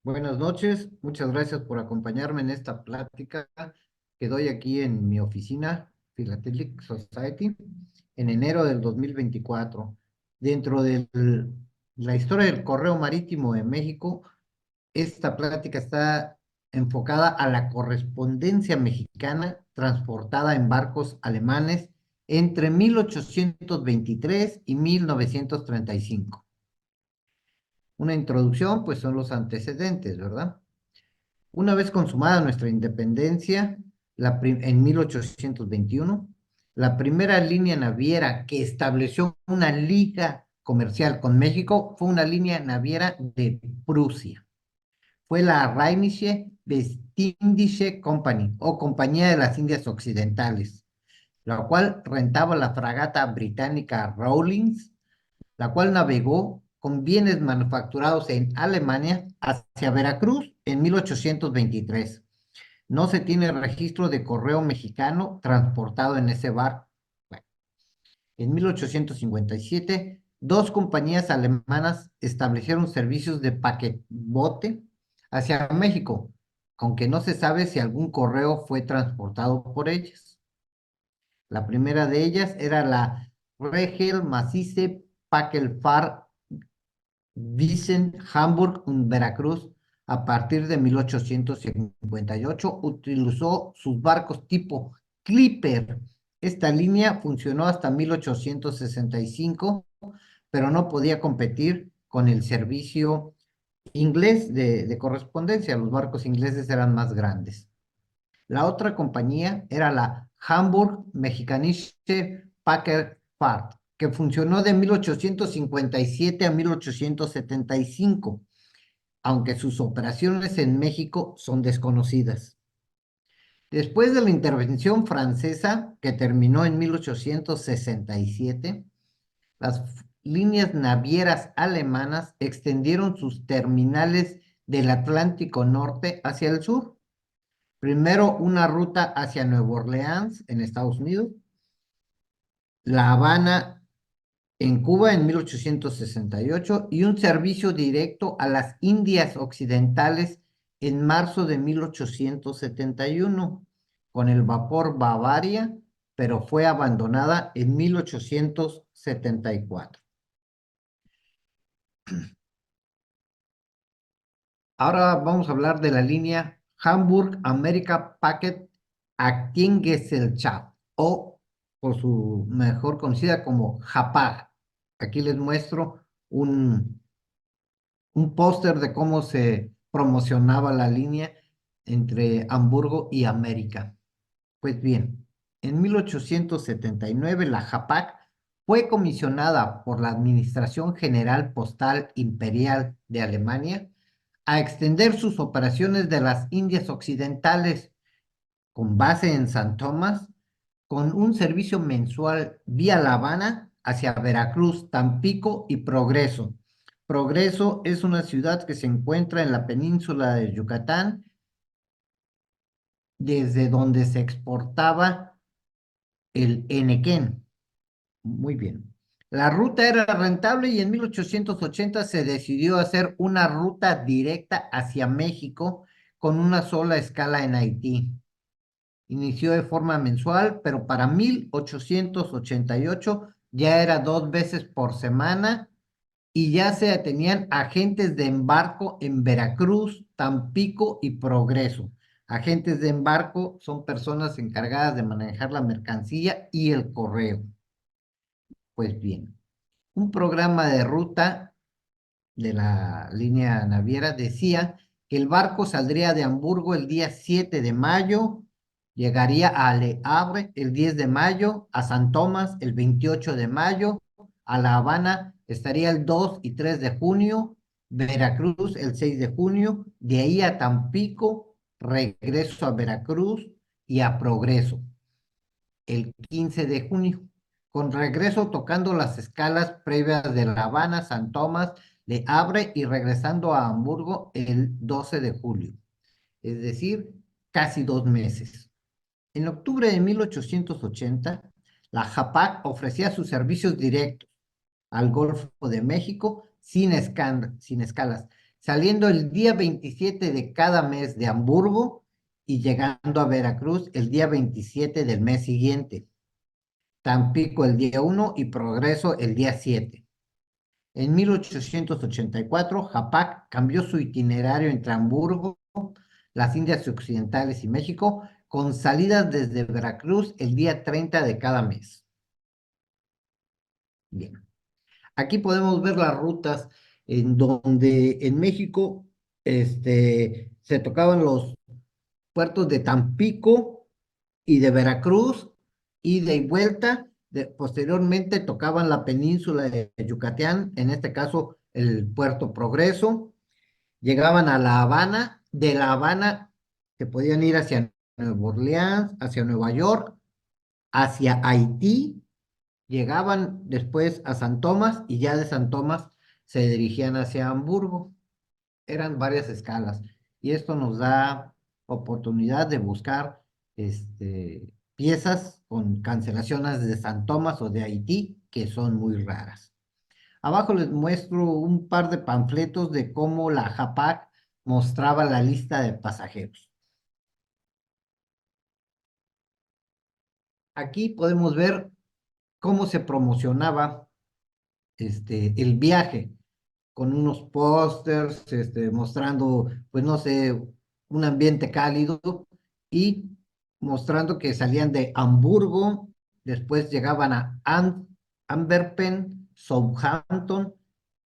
Buenas noches, muchas gracias por acompañarme en esta plática que doy aquí en mi oficina, Philatelic Society, en enero del 2024. Dentro de la historia del correo marítimo de México, esta plática está enfocada a la correspondencia mexicana transportada en barcos alemanes entre 1823 y 1935. Una introducción, pues son los antecedentes, ¿verdad? Una vez consumada nuestra independencia, en 1821, la primera línea naviera que estableció una liga comercial con México fue una línea naviera de Prusia. Fue la Rheinische Westindische Company o Compañía de las Indias Occidentales, la cual rentaba la fragata británica Rawlins, la cual navegó con bienes manufacturados en Alemania hacia Veracruz en 1823. No se tiene registro de correo mexicano transportado en ese barco. Bueno, en 1857, dos compañías alemanas establecieron servicios de paquetbote hacia México, aunque no se sabe si algún correo fue transportado por ellas. La primera de ellas era la Regel Massive Packelfahrt Vicent Hamburg en Veracruz. A partir de 1858 utilizó sus barcos tipo Clipper. Esta línea funcionó hasta 1865, pero no podía competir con el servicio inglés de correspondencia. Los barcos ingleses eran más grandes. La otra compañía era la Hamburg Mexicanische Packerfahrt, que funcionó de 1857 a 1875, aunque sus operaciones en México son desconocidas. Después de la intervención francesa, que terminó en 1867, las líneas navieras alemanas extendieron sus terminales del Atlántico Norte hacia el sur. Primero una ruta hacia Nueva Orleans, en Estados Unidos, La Habana, en Cuba, en 1868, y un servicio directo a las Indias Occidentales en marzo de 1871, con el vapor Bavaria, pero fue abandonada en 1874. Ahora vamos a hablar de la línea Hamburg America Packet Aktiengesellschaft, o por su mejor conocida como JAPAG. Aquí les muestro un póster de cómo se promocionaba la línea entre Hamburgo y América. Pues bien, en 1879 la JAPAC fue comisionada por la Administración General Postal Imperial de Alemania a extender sus operaciones de las Indias Occidentales con base en San Tomás, con un servicio mensual vía La Habana hacia Veracruz, Tampico y Progreso. Progreso es una ciudad que se encuentra en la península de Yucatán, desde donde se exportaba el enequén. Muy bien. La ruta era rentable y en 1880 se decidió hacer una ruta directa hacia México con una sola escala en Haití. Inició de forma mensual, pero para 1888 ya era 2 veces por semana y ya se tenían agentes de embarco en Veracruz, Tampico y Progreso. Agentes de embarco son personas encargadas de manejar la mercancía y el correo. Pues bien, un programa de ruta de la línea naviera decía que el barco saldría de Hamburgo el día 7 de mayo, llegaría a Le Havre el 10 de mayo, a San Tomás el 28 de mayo, a La Habana estaría el 2 y 3 de junio, Veracruz el 6 de junio, de ahí a Tampico, regreso a Veracruz y a Progreso el 15 de junio, con regreso tocando las escalas previas de La Habana, San Tomás, Le Havre y regresando a Hamburgo el 12 de julio, es decir, casi 2 meses. En octubre de 1880, la JAPAC ofrecía sus servicios directos al Golfo de México sin escalas, saliendo el día 27 de cada mes de Hamburgo y llegando a Veracruz el día 27 del mes siguiente. Tampico el día 1 y Progreso el día 7. En 1884, Japac cambió su itinerario entre Hamburgo, las Indias Occidentales y México, con salidas desde Veracruz el día 30 de cada mes. Bien, aquí podemos ver las rutas en donde en México se tocaban los puertos de Tampico y de Veracruz, ida y vuelta. Posteriormente tocaban la península de Yucatán, en este caso el puerto Progreso. Llegaban a La Habana, de La Habana se podían ir hacia Nueva Orleans, hacia Nueva York, hacia Haití, llegaban después a San Tomás y ya de San Tomás se dirigían hacia Hamburgo. Eran varias escalas y esto nos da oportunidad de buscar piezas con cancelaciones de San Tomás o de Haití que son muy raras. Abajo les muestro un par de panfletos de cómo la JAPAC mostraba la lista de pasajeros. Aquí podemos ver cómo se promocionaba el viaje con unos pósters, mostrando, pues no sé, un ambiente cálido y mostrando que salían de Hamburgo, después llegaban a Antwerpen, Southampton,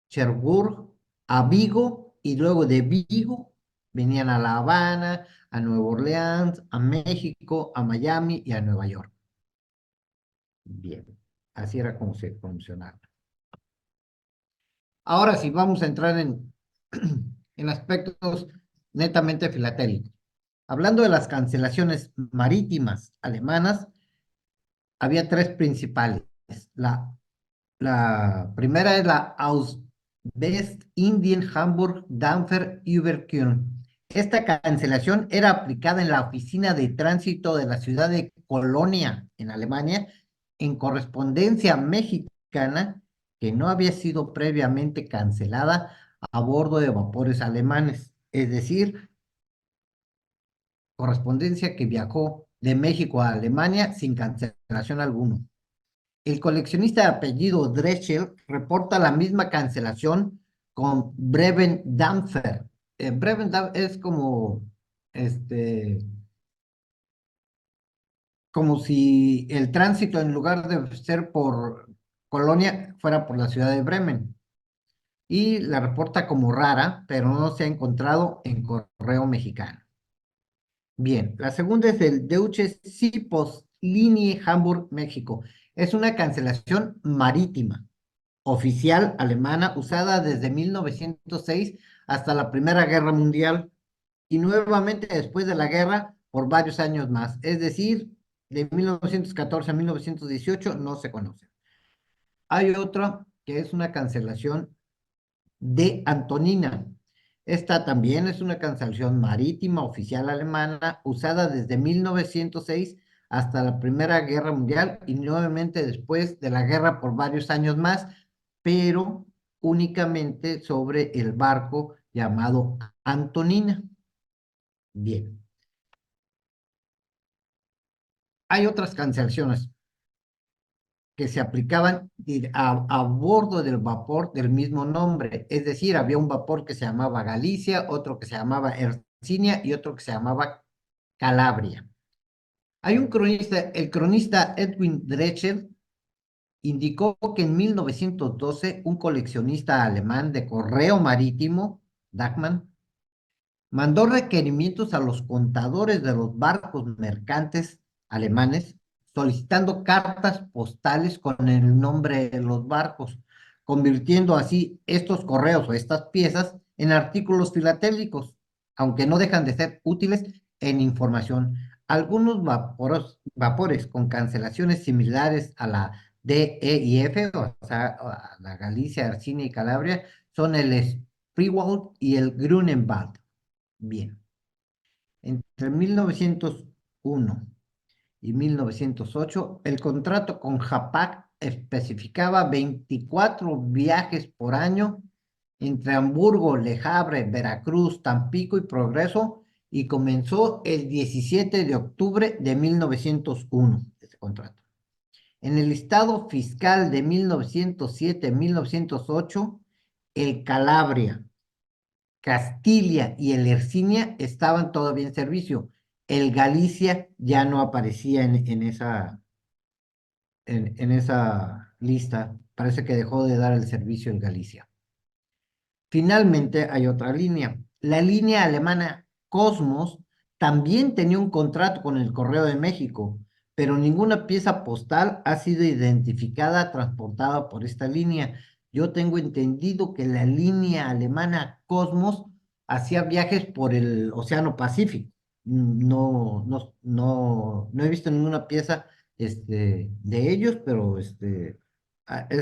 Cherbourg, a Vigo y luego de Vigo venían a La Habana, a Nueva Orleans, a México, a Miami y a Nueva York. Bien, así era como se promocionaba. Ahora sí, vamos a entrar en aspectos netamente filatélicos. Hablando de las cancelaciones marítimas alemanas, había tres principales. La, la primera es la Aus West-Indien Hamburg Dampfer Überkirchen. Esta cancelación era aplicada en la oficina de tránsito de la ciudad de Colonia, en Alemania, en correspondencia mexicana que no había sido previamente cancelada a bordo de vapores alemanes, es decir, correspondencia que viajó de México a Alemania sin cancelación alguna. El coleccionista de apellido Dreschel reporta la misma cancelación con Breven Dampfer. Breven Dampfer es este, como si el tránsito en lugar de ser por Colonia fuera por la ciudad de Bremen. Y la reporta como rara, pero no se ha encontrado en correo mexicano. Bien, la segunda es el Deutsche Seepost-Linie Hamburg, México. Es una cancelación marítima oficial alemana usada desde 1906 hasta la Primera Guerra Mundial y nuevamente después de la guerra por varios años más. Es decir, de 1914 a 1918 no se conoce. Hay otra que es una cancelación de Antonina. Esta también es una cancelación marítima oficial alemana usada desde 1906 hasta la Primera Guerra Mundial y nuevamente después de la guerra por varios años más, pero únicamente sobre el barco llamado Antonina. Bien, hay otras cancelaciones que se aplicaban a bordo del vapor del mismo nombre. Es decir, había un vapor que se llamaba Galicia, otro que se llamaba Ercinia y otro que se llamaba Calabria. Hay un cronista, el cronista Edwin Dreschel, indicó que en 1912 un coleccionista alemán de correo marítimo, Dachmann, mandó requerimientos a los contadores de los barcos mercantes alemanes solicitando cartas postales con el nombre de los barcos, convirtiendo así estos correos o estas piezas en artículos filatélicos, aunque no dejan de ser útiles en información. Algunos vapores con cancelaciones similares a la D, E y F, o sea, a la Galicia, Arcinia y Calabria, son el Spreewald y el Grunenwald. Bien, entre 1901 y 1908, el contrato con Japac especificaba 24 viajes por año entre Hamburgo, Le Havre, Veracruz, Tampico y Progreso y comenzó el 17 de octubre de 1901 este contrato. En el listado fiscal de 1907-1908, el Calabria, Castilla y el Ercinia estaban todavía en servicio. El Galicia ya no aparecía en esa lista. Parece que dejó de dar el servicio el Galicia. Finalmente hay otra línea. La línea alemana Cosmos también tenía un contrato con el Correo de México, pero ninguna pieza postal ha sido identificada transportada por esta línea. Yo tengo entendido que la línea alemana Cosmos hacía viajes por el Océano Pacífico. No he visto ninguna pieza de ellos, pero es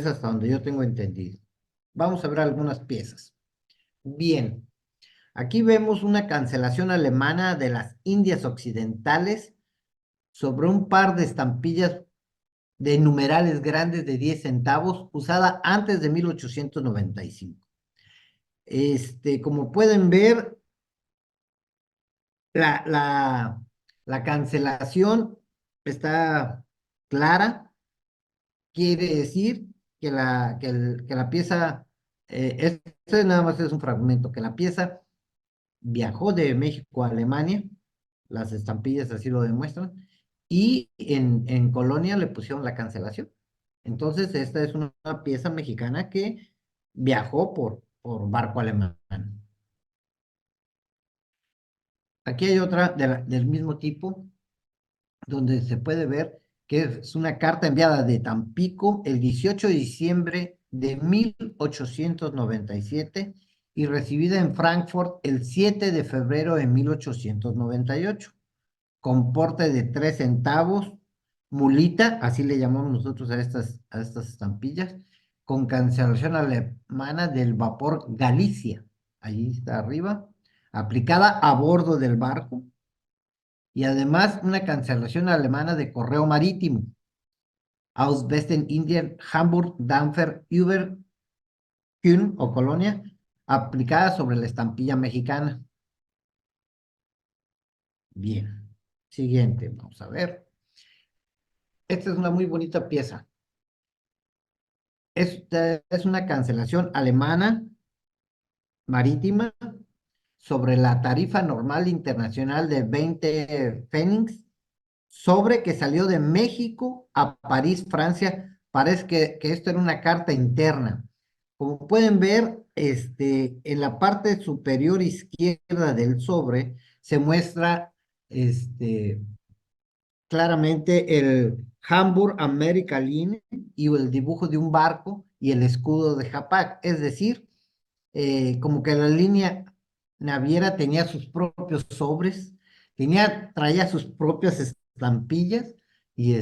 hasta donde yo tengo entendido. Vamos a ver algunas piezas. Bien, aquí vemos una cancelación alemana de las Indias Occidentales sobre un par de estampillas de numerales grandes de 10 centavos usada antes de 1895. Como pueden ver, la, la, la cancelación está clara, quiere decir que la pieza, este nada más es un fragmento, que la pieza viajó de México a Alemania, las estampillas así lo demuestran, y en Colonia le pusieron la cancelación. Entonces, esta es una pieza mexicana que viajó por barco alemán. Aquí hay otra del mismo tipo, donde se puede ver que es una carta enviada de Tampico el 18 de diciembre de 1897 y recibida en Frankfurt el 7 de febrero de 1898, con porte de 3 centavos, mulita, así le llamamos nosotros a estas estampillas, con cancelación alemana del vapor Galicia, allí está arriba, aplicada a bordo del barco, y además una cancelación alemana de correo marítimo, Aus Westen Indien, Hamburg, Danfer, Über, Köln o Colonia, aplicada sobre la estampilla mexicana. Bien, siguiente, vamos a ver. Esta es una muy bonita pieza. Esta es una cancelación alemana marítima sobre la tarifa normal internacional de 20 Pfennigs, sobre que salió de México a París, Francia. Parece que esto era una carta interna. Como pueden ver, en la parte superior izquierda del sobre se muestra claramente el Hamburg America Line y el dibujo de un barco y el escudo de Japac. Es decir, como que la línea naviera tenía sus propios sobres, traía sus propias estampillas y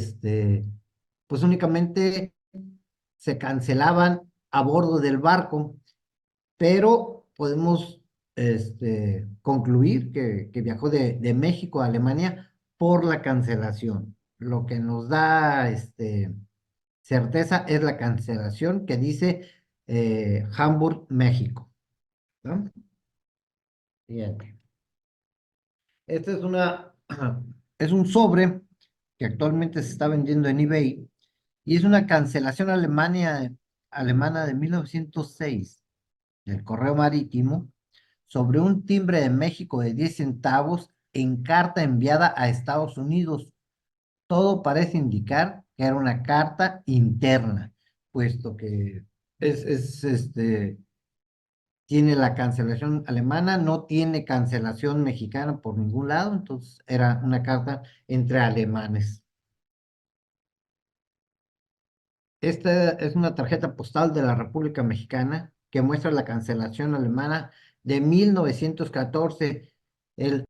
pues únicamente se cancelaban a bordo del barco, pero podemos concluir que viajó de México a Alemania por la cancelación. Lo que nos da certeza es la cancelación que dice Hamburg, México, ¿no? Bien. Esta es un sobre que actualmente se está vendiendo en eBay y es una cancelación alemana de 1906 del correo marítimo sobre un timbre de México de 10 centavos en carta enviada a Estados Unidos. Todo parece indicar que era una carta interna, puesto que tiene la cancelación alemana, no tiene cancelación mexicana por ningún lado, entonces era una carta entre alemanes. Esta es una tarjeta postal de la República Mexicana que muestra la cancelación alemana de 1914, el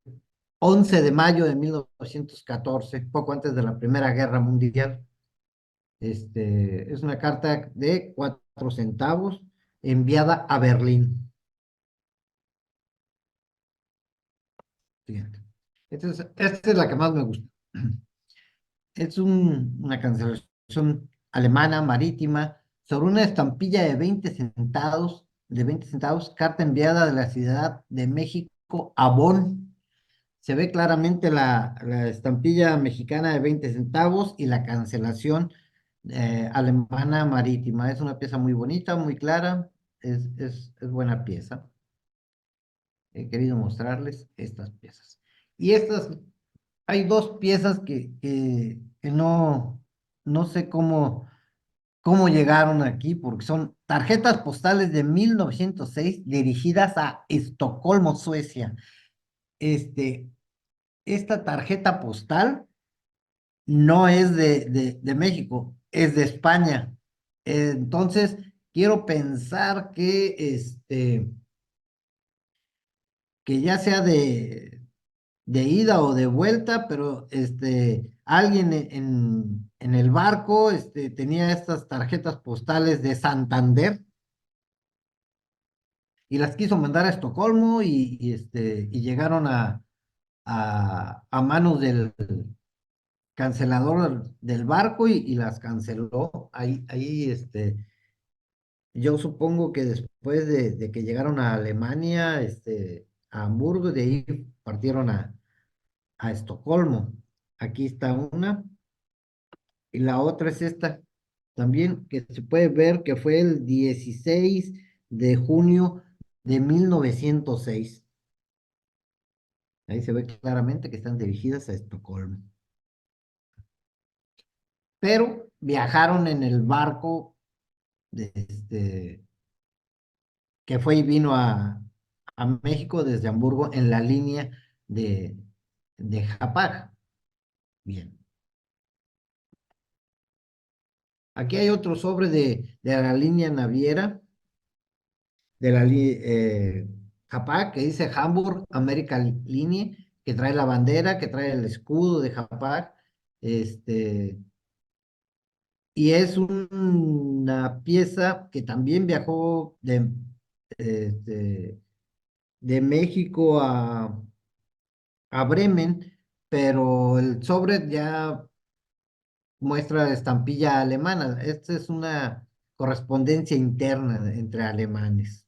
11 de mayo de 1914, poco antes de la Primera Guerra Mundial. Es una carta de 4 centavos enviada a Berlín. Fíjate. Esta es la que más me gusta. Es una cancelación alemana marítima sobre una estampilla de 20 centavos de 20 centavos, carta enviada de la Ciudad de México a Bonn. Se ve claramente la estampilla mexicana de 20 centavos y la cancelación alemana marítima. Es una pieza muy bonita, muy clara, es buena pieza. He querido mostrarles estas piezas. Y estas, hay dos piezas que no sé cómo llegaron aquí, porque son tarjetas postales de 1906 dirigidas a Estocolmo, Suecia. Este, esta tarjeta postal no es de México, es de España. Entonces, quiero pensar que ya sea de ida o de vuelta, pero alguien en el barco tenía estas tarjetas postales de Santander y las quiso mandar a Estocolmo y llegaron a manos del cancelador del barco y las canceló. Yo supongo que después de que llegaron a Alemania, a Hamburgo, de ahí partieron a Estocolmo. Aquí está una. Y la otra es esta, también que se puede ver que fue el 16 de junio de 1906. Ahí se ve claramente que están dirigidas a Estocolmo. Pero viajaron en el barco de que fue y vino a México desde Hamburgo en la línea de, de Japag. Bien. Aquí hay otro sobre de la línea naviera de Hapag, que dice Hamburg American Line, que trae la bandera, que trae el escudo de Hapag, este, y es una pieza que también viajó este, de México a Bremen, pero el sobre ya muestra estampilla alemana. Esta es una correspondencia interna entre alemanes.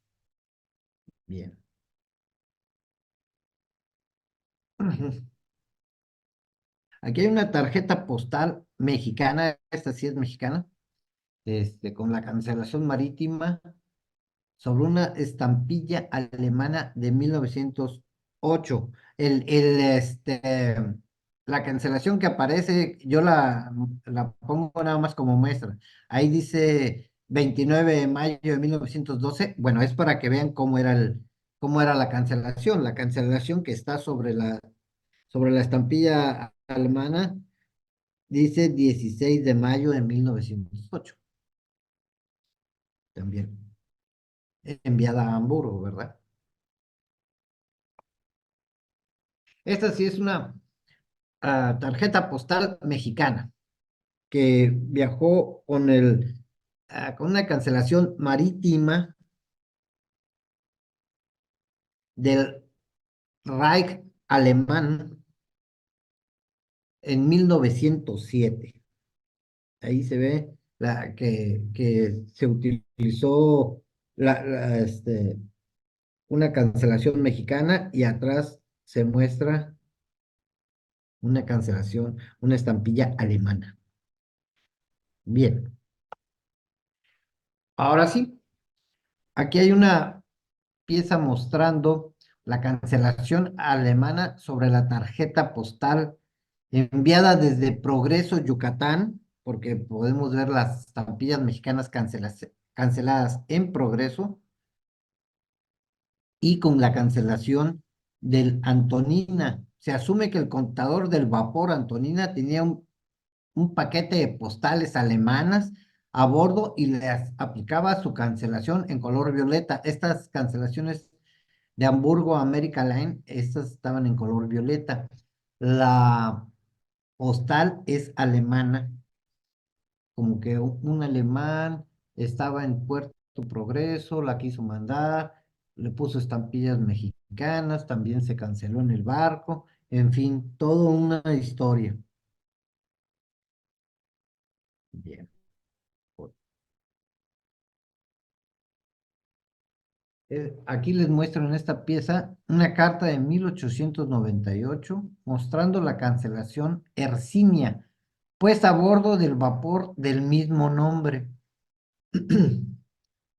Bien. Aquí hay una tarjeta postal mexicana, esta sí es mexicana, con la cancelación marítima sobre una estampilla alemana de 1908. La cancelación que aparece, yo la pongo nada más como muestra. Ahí dice 29 de mayo de 1912. Bueno, es para que vean cómo era la cancelación. La cancelación que está sobre la estampilla alemana dice 16 de mayo de 1908 también, enviada a Hamburgo, ¿verdad? Esta sí es una tarjeta postal mexicana que viajó con una cancelación marítima del Reich alemán en 1907. Ahí se ve que se utilizó una cancelación mexicana y atrás se muestra una cancelación, una estampilla alemana. Bien, ahora sí, aquí hay una pieza mostrando la cancelación alemana sobre la tarjeta postal enviada desde Progreso, Yucatán, porque podemos ver las estampillas mexicanas canceladas en Progreso y con la cancelación del Antonina. Se asume que el contador del vapor Antonina tenía un paquete de postales alemanas a bordo y les aplicaba su cancelación en color violeta. Estas cancelaciones de Hamburgo a America Line, estas estaban en color violeta. La postal es alemana, como que un alemán estaba en Puerto Progreso, la quiso mandar, le puso estampillas mexicanas, también se canceló en el barco, en fin, toda una historia. Bien. Aquí les muestro en esta pieza una carta de 1898 mostrando la cancelación Hercinia, pues a bordo del vapor del mismo nombre.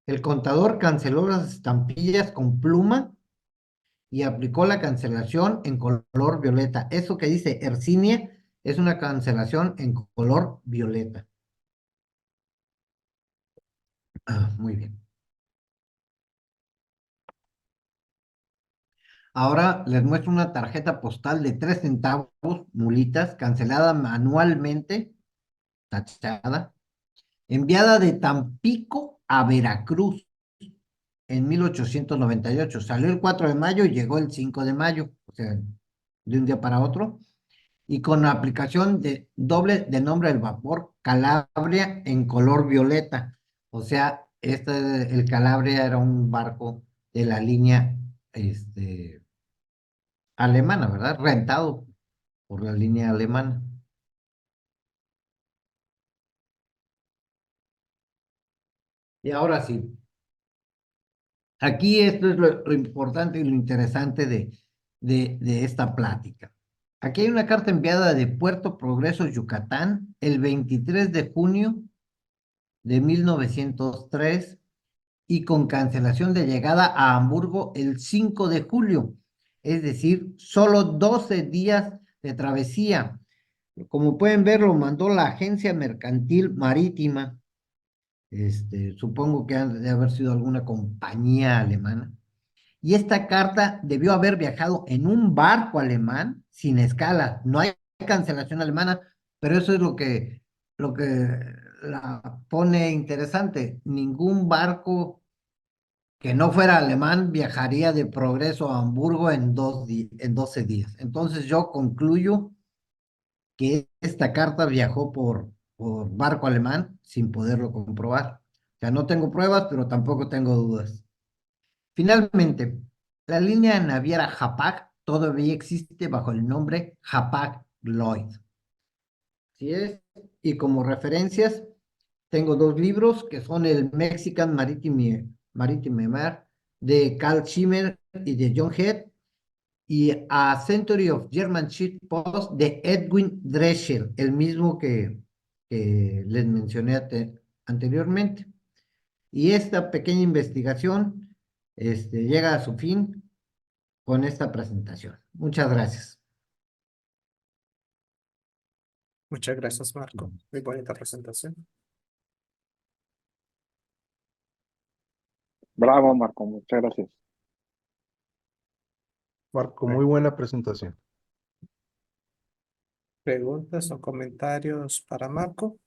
El contador canceló las estampillas con pluma y aplicó la cancelación en color violeta. Eso que dice Hercinia es una cancelación en color violeta. Muy bien. Ahora les muestro una tarjeta postal de 3 centavos, mulitas, cancelada manualmente, tachada, enviada de Tampico a Veracruz en 1898. Salió el 4 de mayo y llegó el 5 de mayo, o sea, de un día para otro, y con la aplicación de doble de nombre del vapor Calabria en color violeta. O sea, el Calabria era un barco de la línea alemana, ¿verdad? Rentado por la línea alemana. Y ahora sí, aquí esto es lo importante y lo interesante de esta plática. Aquí hay una carta enviada de Puerto Progreso, Yucatán, el 23 de junio de 1903 y con cancelación de llegada a Hamburgo el 5 de julio, es decir, solo 12 días de travesía. Como pueden ver, lo mandó la Agencia Mercantil Marítima. Supongo que ha de haber sido alguna compañía alemana. Y esta carta debió haber viajado en un barco alemán sin escala. No hay cancelación alemana, pero eso es lo que la pone interesante. Ningún barco que no fuera alemán viajaría de Progreso a Hamburgo en 12 días. Entonces yo concluyo que esta carta viajó por barco alemán sin poderlo comprobar. O sea, no tengo pruebas, pero tampoco tengo dudas. Finalmente, la línea naviera Hapag todavía existe bajo el nombre Hapag-Lloyd. Así es. Y como referencias, tengo dos libros que son el Mexican Maritime Map de Carl Schimmer y de John Head y A Century of German Shippost de Edwin Drescher, el mismo que les mencioné anteriormente. Y esta pequeña investigación llega a su fin con esta presentación. Muchas gracias. Muchas gracias, Marco. Muy bonita presentación. Bravo, Marco, muchas gracias. Marco, muy buena presentación. ¿Preguntas o comentarios para Marco?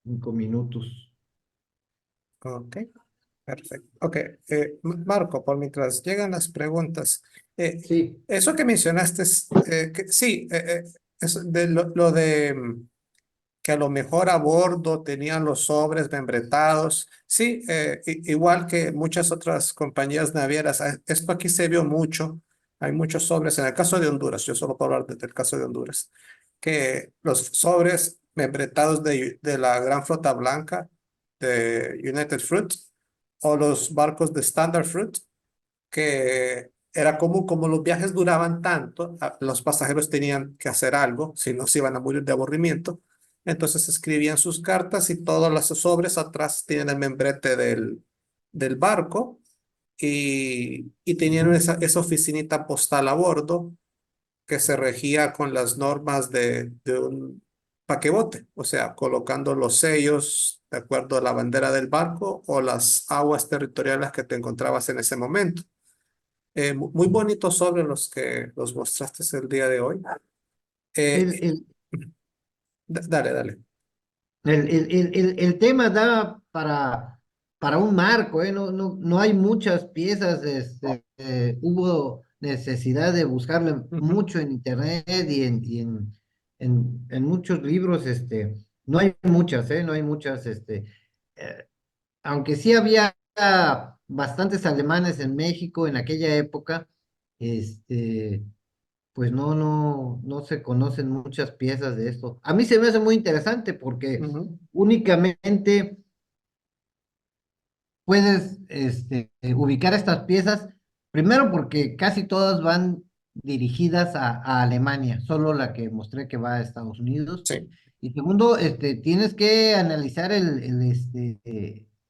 5 minutos. Ok, perfecto. Ok, Marco, por mientras llegan las preguntas, Sí, eso que mencionaste, sí, es de lo de que a lo mejor a bordo tenían los sobres membretados. Sí, igual que muchas otras compañías navieras, esto aquí se vio mucho. Hay muchos sobres. En el caso de Honduras, yo solo puedo hablar del caso de Honduras, que los sobres membretados de la Gran Flota Blanca de United Fruit o los barcos de Standard Fruit, que era común, como los viajes duraban tanto, los pasajeros tenían que hacer algo, si no se iban a morir de aburrimiento. Entonces escribían sus cartas y todos los sobres atrás tienen el membrete del barco y tenían esa oficinita postal a bordo que se regía con las normas de un paquebote, o sea, colocando los sellos de acuerdo a la bandera del barco o las aguas territoriales que te encontrabas en ese momento. Muy bonitos sobre los que los mostraste el día de hoy. el, Eh, el, Dale, dale. el tema da para un marco, ¿eh? No hay muchas piezas, hubo necesidad de buscarle Ujú, mucho en internet y en muchos libros, no hay muchas, ¿eh? No hay muchas, eh, aunque sí había bastantes alemanes en México en aquella época, este, pues no se conocen muchas piezas de esto. A mí se me hace muy interesante porque ujú. únicamente puedes ubicar estas piezas, primero porque casi todas van dirigidas a Alemania, solo la que mostré que va a Estados Unidos. Sí. Y segundo, tienes que analizar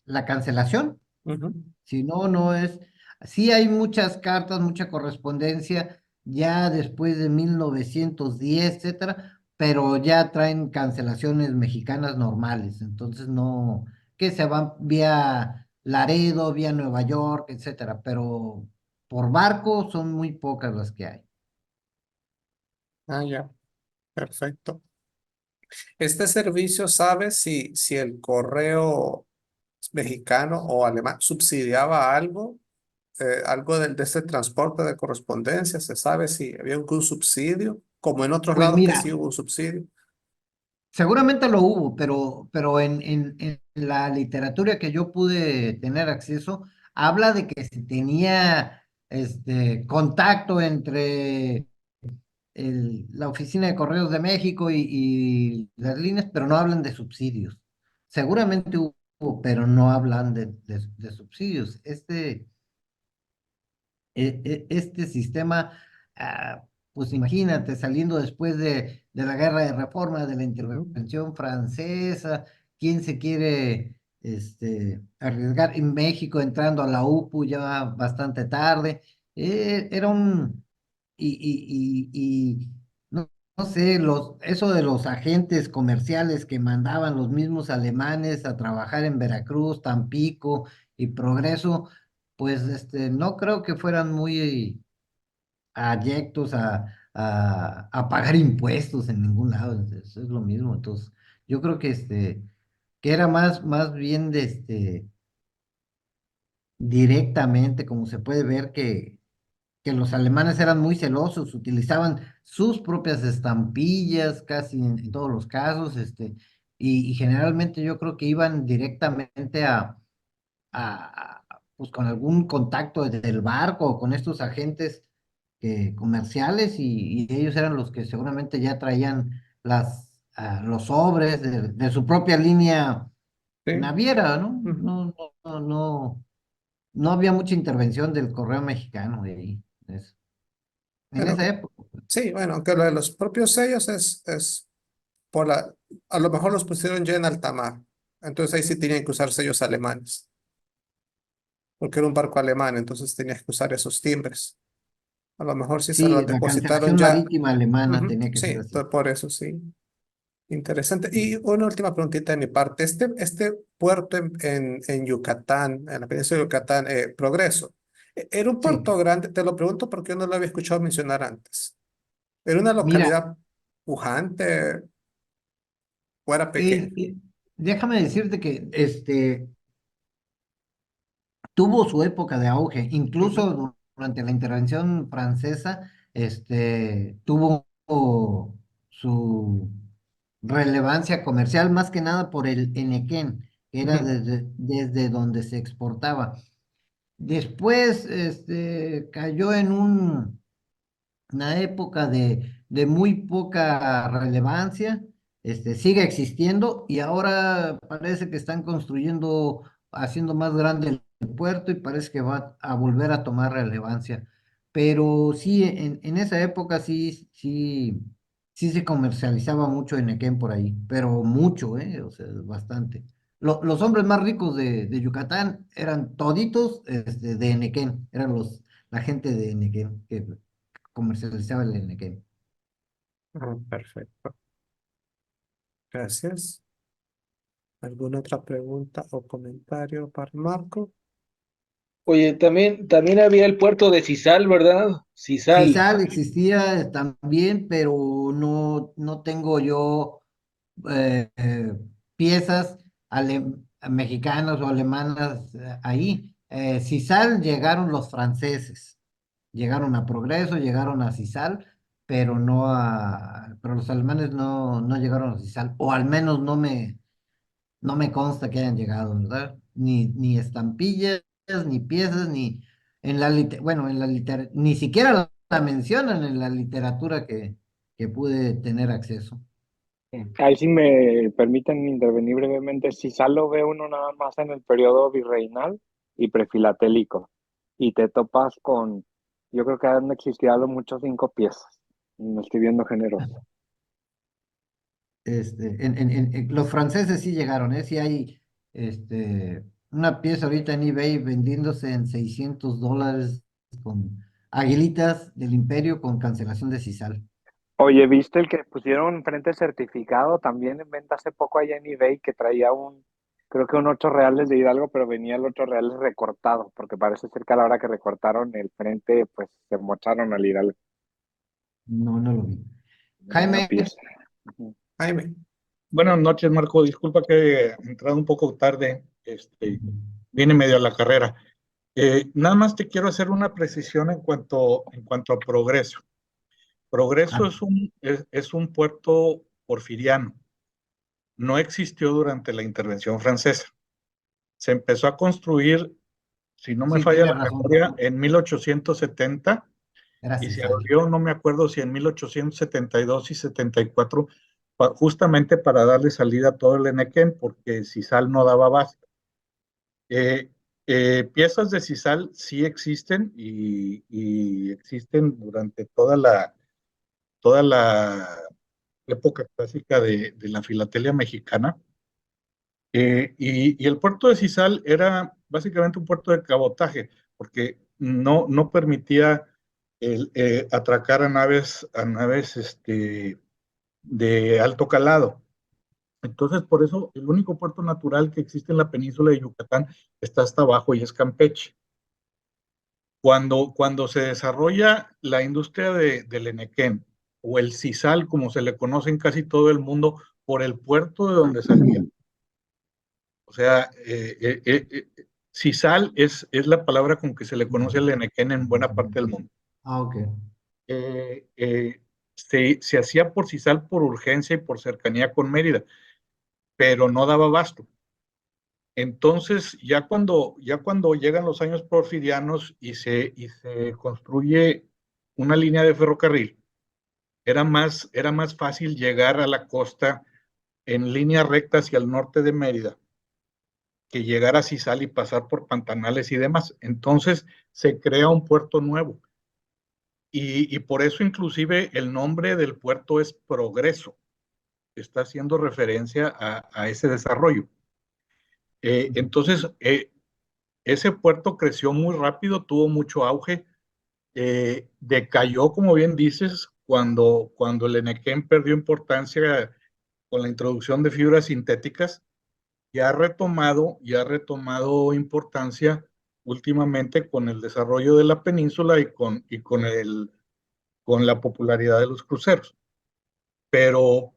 la cancelación. Ujú. Si no, no es. Sí hay muchas cartas, mucha correspondencia ya después de 1910, etcétera, pero ya traen cancelaciones mexicanas normales. Entonces no, que se van vía Laredo, vía Nueva York, etcétera, pero por barco son muy pocas las que hay. Ah, ya, perfecto. Este servicio sabe si el correo mexicano o alemán subsidiaba algo, algo de este transporte de correspondencia. ¿Se sabe si había algún subsidio, como en otros Pues lados que sí mira, hubo un subsidio? seguramente lo hubo, pero en la literatura que yo pude tener acceso, habla de que se tenía contacto entre la Oficina de Correos de México y las líneas, pero no hablan de subsidios. Seguramente hubo, pero no hablan de subsidios. Este sistema, pues imagínate, saliendo después de la guerra de reforma, de la Ujú. intervención francesa, ¿quién se quiere arriesgar? En México entrando a la UPU ya bastante tarde. Era un, y no, no sé, eso de los agentes comerciales que mandaban los mismos alemanes a trabajar en Veracruz, Tampico y Progreso, pues no creo que fueran muy ayectos a pagar impuestos en ningún lado. Eso es lo mismo. Entonces, yo creo que era más bien directamente, como se puede ver que los alemanes eran muy celosos, utilizaban sus propias estampillas casi en todos los casos, y generalmente yo creo que iban directamente pues con algún contacto del barco o con estos agentes comerciales y ellos eran los que seguramente ya traían los sobres de su propia línea Sí. naviera, ¿no? Ujú. No había mucha intervención del correo mexicano de ahí, en Bueno, esa época. sí, bueno, aunque lo de los propios sellos es por a lo mejor los pusieron ya en alta mar. Entonces ahí sí tenían que usar sellos alemanes, porque era un barco alemán, entonces tenías que usar esos timbres. A lo mejor sí se Sí, los la depositaron cancelación ya. marítima alemana Ujú. tenía que Sí, ser así. por eso sí. Interesante. Y una última preguntita de mi parte. Este puerto en Yucatán, en la península de Yucatán, Progreso, ¿era un Sí, puerto grande? Te lo pregunto porque yo no lo había escuchado mencionar antes. ¿Era una mira, localidad pujante o era eh, pequeño? eh, déjame decirte que tuvo su época de auge, Ujú. incluso durante la intervención francesa, tuvo su relevancia comercial, más que nada por el Enequén, que era Ujú. desde donde se exportaba. Después, cayó en una época de muy poca relevancia, sigue existiendo y ahora parece que están construyendo, haciendo más grande el puerto y parece que va a volver a tomar relevancia. Pero sí, en esa época sí se comercializaba mucho Enequén por ahí, pero mucho, ¿eh? O sea, bastante. Los hombres más ricos de Yucatán eran toditos de Enequén, eran la gente de Enequén, que comercializaba el Enequén. Ah, perfecto. Gracias. ¿Alguna otra pregunta o comentario para Marco? Oye, también había el puerto de Sisal, ¿verdad? Sisal. CISAL existía también, pero no tengo yo eh, eh, piezas mexicanas o alemanas ahí. CISAL llegaron los franceses, llegaron a Progreso, llegaron a CISAL, pero los alemanes no llegaron a CISAL, o al menos no me consta que hayan llegado, ¿verdad? Ni estampillas, ni piezas, ni bueno, ni siquiera la mencionan en la literatura que pude tener acceso. Ahí sí me permiten intervenir brevemente. Sisal lo ve uno nada más en el periodo virreinal y prefilatélico. Y te topas con, yo creo que han existido muchos 5 piezas. No estoy viendo géneros. Los franceses sí llegaron, ¿eh? Sí hay una pieza ahorita en eBay vendiéndose en $600 con aguilitas del Imperio con cancelación de sisal. Oye, ¿viste el que pusieron frente certificado también en venta hace poco allá en eBay que traía creo que un 8 reales de Hidalgo, pero venía el 8 reales recortado, porque parece ser que a la hora que recortaron el frente, pues se mocharon al Hidalgo, No, no lo vi. una Jaime, pieza. Ujú. Jaime. Buenas noches, Marco. Disculpa que he entrado un poco tarde. Viene medio a la carrera. Nada más te quiero hacer una precisión en cuanto a Progreso. Progreso ah, es un puerto porfiriano. No existió durante la intervención francesa. Se empezó a construir, si no me sí, falla tiene la razón, memoria, en 1870 era y se sisal. abrió, no me acuerdo si en 1872 y 74, justamente para darle salida a todo el Enequén, porque Sisal no daba abasto. Eh, Piezas de sisal sí existen y existen durante toda la época clásica de la filatelia mexicana. Y el puerto de Sisal era básicamente un puerto de cabotaje, porque no permitía atracar a naves de alto calado. Entonces, por eso, el único puerto natural que existe en la península de Yucatán está hasta abajo y es Campeche. Cuando se desarrolla la industria del Enequén o el sisal, como se le conoce en casi todo el mundo, por el puerto de donde salía. O sea, sisal es la palabra con que se le conoce al Enequén en buena parte del mundo. Ah, ok. Eh, eh, se hacía por sisal por urgencia y por cercanía con Mérida, pero no daba abasto. Entonces, ya cuando llegan los años porfirianos y se construye una línea de ferrocarril, era más fácil llegar a la costa en línea recta hacia el norte de Mérida que llegar a Cizal y pasar por pantanales y demás. Entonces, se crea un puerto nuevo. Y por eso inclusive el nombre del puerto es Progreso. Está haciendo referencia a ese desarrollo. Entonces, ese puerto creció muy rápido, tuvo mucho auge, decayó, como bien dices, cuando el Enequén perdió importancia con la introducción de fibras sintéticas, y ha retomado importancia últimamente con el desarrollo de la península y con la popularidad de los cruceros. Pero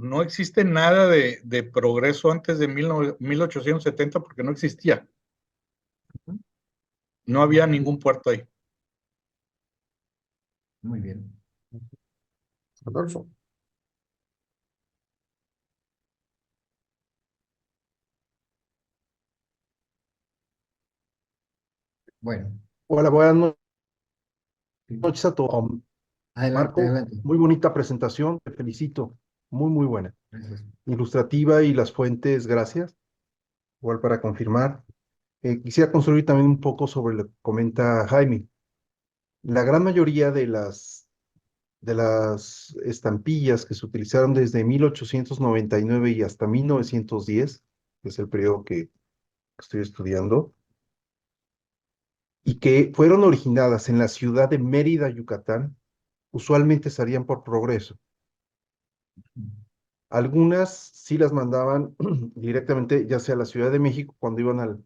no existe nada de progreso antes de 1870 porque no existía. No había ningún puerto ahí. Muy bien. Adolfo. Bueno, Hola, buenas sí. noches a todos. Adelante, Marco, adelante. muy bonita presentación, te felicito. Muy, muy buena. Gracias. Ilustrativa y las fuentes, gracias. Igual para confirmar. Quisiera construir también un poco sobre lo que comenta Jaime. La gran mayoría de las estampillas que se utilizaron desde 1899 y hasta 1910, que es el periodo que estoy estudiando, y que fueron originadas en la ciudad de Mérida, Yucatán, usualmente salían por Progreso. Algunas sí las mandaban directamente, ya sea a la Ciudad de México, cuando iban al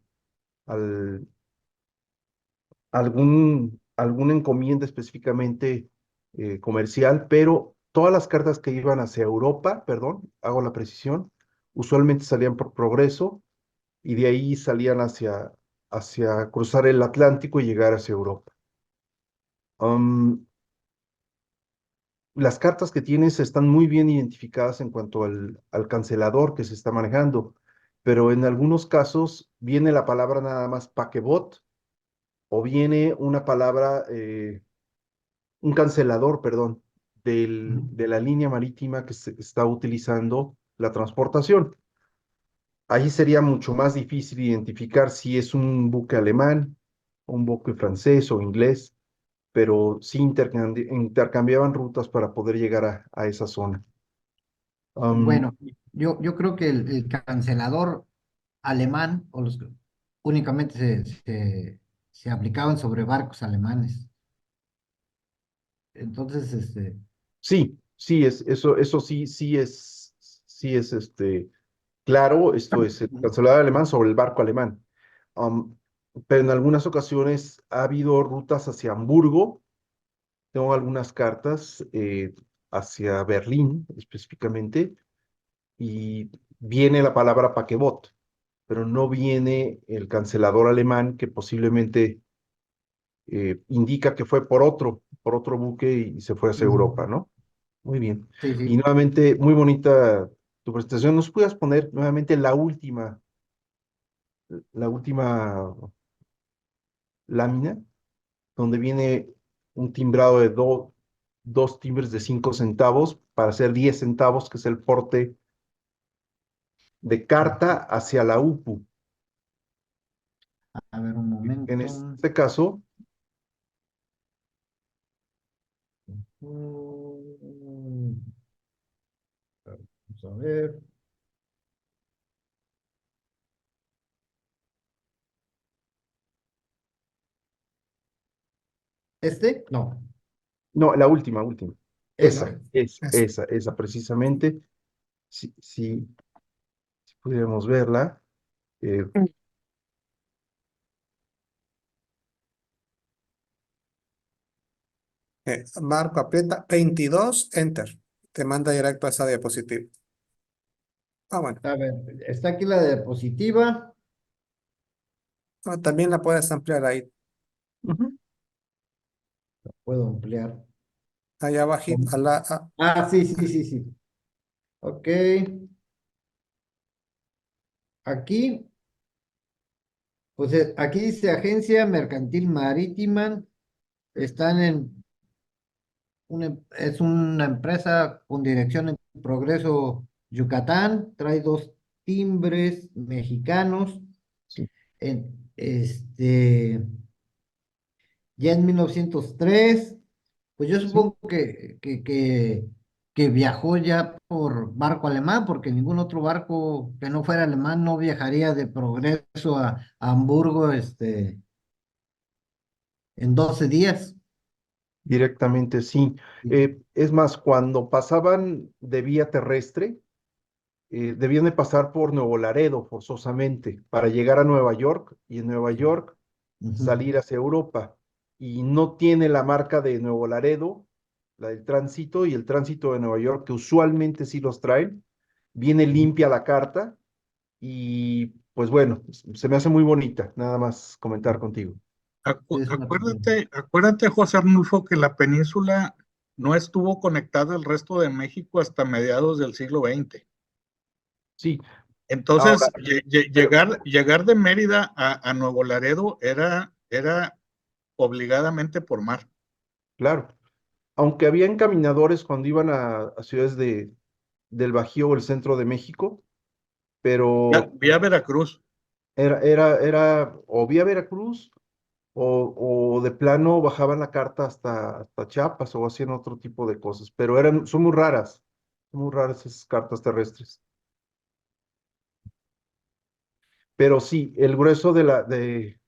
alguna encomienda específicamente comercial, pero todas las cartas que iban hacia Europa, perdón, hago la precisión, usualmente salían por Progreso y de ahí salían hacia cruzar el Atlántico y llegar hacia Europa. Um, las cartas que tienes están muy bien identificadas en cuanto al cancelador que se está manejando, pero en algunos casos viene la palabra nada más paquebot o viene una palabra, un cancelador, perdón. de la línea marítima que se está utilizando la transportación. Ahí sería mucho más difícil identificar si es un buque alemán, un buque francés o inglés, pero sí intercambiaban rutas para poder llegar a esa zona. Am, Bueno, yo creo que el cancelador alemán únicamente se aplicaban sobre barcos alemanes. Entonces, sí, sí, eso sí es claro, esto es el cancelador alemán sobre el barco alemán. Am, pero en algunas ocasiones ha habido rutas hacia Hamburgo. Tengo algunas cartas hacia Berlín específicamente y viene la palabra paquebot, pero no viene el cancelador alemán que posiblemente indica que fue por otro buque y se fue hacia Europa, ¿no? Muy bien. sí, Y sí. nuevamente, muy bonita tu presentación. ¿Nos puedes poner nuevamente la última lámina, donde viene un timbrado de dos timbres de 5 centavos para hacer 10 centavos, que es el porte de carta hacia la UPU? A ver, un En momento. este caso, Mm, Vamos a ver. No, no, la última. esta. Es, Esa precisamente. Si pudiéramos verla. eh, Marco, aprieta 22, enter. Te manda directo a esa diapositiva. Ah, bueno. A ver, está aquí la diapositiva. Ah, también la puedes ampliar ahí. ujú, Puedo ampliar. Allá abajito. Sí, sí, sí, sí. Ok. Aquí, pues aquí dice Agencia Mercantil Marítima. Están es una empresa con dirección en Progreso, Yucatán. Trae dos timbres mexicanos. sí, Ya en 1903, pues yo sí. supongo que viajó ya por barco alemán, porque ningún otro barco que no fuera alemán no viajaría de Progreso a Hamburgo, en 12 días. Directamente, sí. Sí. Es más, cuando pasaban de vía terrestre, debían de pasar por Nuevo Laredo forzosamente para llegar a Nueva York y en Nueva York Ujú, salir hacia Europa. Y no tiene la marca de Nuevo Laredo, la del tránsito y el tránsito de Nueva York, que usualmente sí los traen. Viene ujú. limpia la carta y pues bueno, se me hace muy bonita, nada más comentar contigo. Sí, es una pintura. Acuérdate, José Arnulfo, que la península no estuvo conectada al resto de México hasta mediados del siglo XX. Sí, ahora, Entonces, pero llegar de Mérida a Nuevo Laredo era obligadamente por mar. claro, aunque había encaminadores cuando iban a ciudades del Bajío o el centro de México, pero Vía Veracruz. era o vía Veracruz o de plano bajaban la carta hasta Chiapas o hacían otro tipo de cosas, pero son muy raras esas cartas terrestres. Pero sí, el grueso de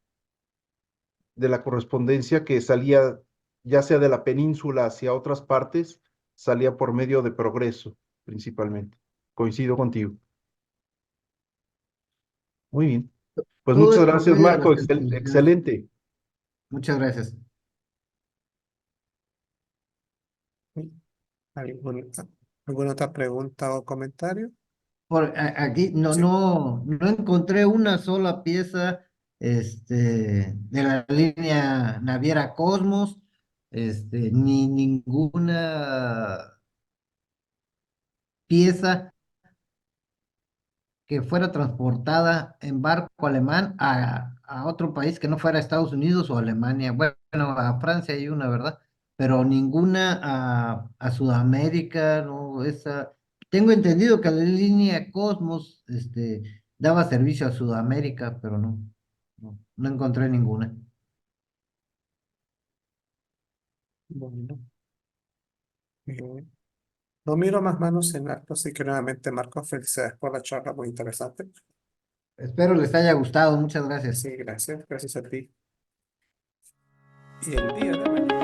la correspondencia que salía ya sea de la península hacia otras partes, salía por medio de Progreso, principalmente. Coincido contigo. Muy bien. Pues Todo muchas es por gracias, medio de las Marco. telecomunicaciones. Excelente. Muchas gracias. ¿Alguna, alguna otra pregunta o comentario? Aquí Sí. no encontré una sola pieza de la línea naviera Cosmos, ni ninguna pieza que fuera transportada en barco alemán a otro país que no fuera Estados Unidos o Alemania. Bueno, a Francia hay una, ¿verdad? pero ninguna a Sudamérica, no, esa. Tengo entendido que la línea Cosmos, daba servicio a Sudamérica, pero no encontré ninguna. Bueno, no miro más manos en alto, así que nuevamente, Marcos, felicidades por la charla, muy interesante. Espero les haya gustado, muchas gracias. Sí, gracias a ti. Y el día de mañana.